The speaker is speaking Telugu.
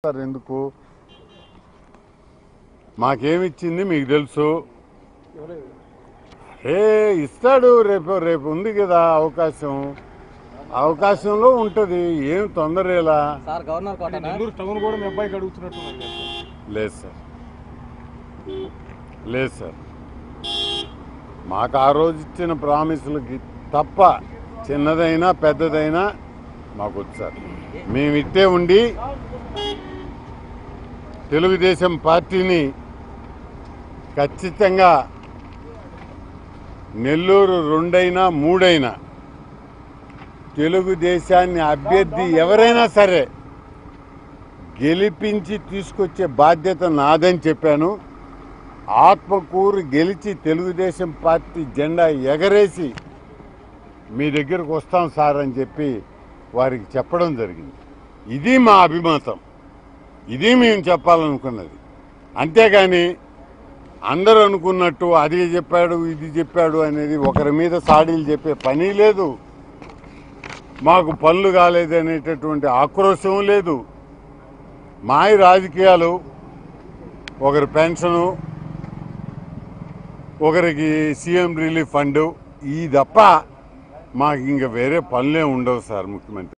సార్ ఎందుకు మాకేమిచ్చింది మీకు తెలుసు. ఇస్తాడు రేపు ఉంది కదా అవకాశంలో ఉంటది. ఏం తొందరలా లేదు సార్ మాకు ఆ రోజు ఇచ్చిన ప్రామిసులకి తప్ప చిన్నదైనా పెద్దదైనా మాకు వచ్చారు. మేము ఇట్టే ఉండి తెలుగుదేశం పార్టీని ఖచ్చితంగా నెల్లూరు 2 అయినా 3 అయినా తెలుగుదేశాన్ని అభ్యర్థి ఎవరైనా సరే గెలిపించి తీసుకొచ్చే బాధ్యత నాదని చెప్పాను. ఆత్మకూరు గెలిచి తెలుగుదేశం పార్టీ జెండా ఎగరేసి మీ దగ్గరకు వస్తాం సార్ అని చెప్పి వారికి చెప్పడం జరిగింది. ఇది మా అభిమతం, ఇది మేము చెప్పాలనుకున్నది. అంతేగాని అందరూ అనుకున్నట్టు అది చెప్పాడు ఇది చెప్పాడు అనేది ఒకరి మీద సాడీలు చెప్పే పని లేదు. మాకు పనులు కాలేదనేటటువంటి ఆక్రోశం లేదు. మాయ రాజకీయాలు, ఒకరి పెన్షను, ఒకరికి సీఎం రిలీఫ్ ఫండ్, ఈ తప్ప మాకు ఇంకా వేరే పనులే ఉండవు సార్ ముఖ్యమంత్రి.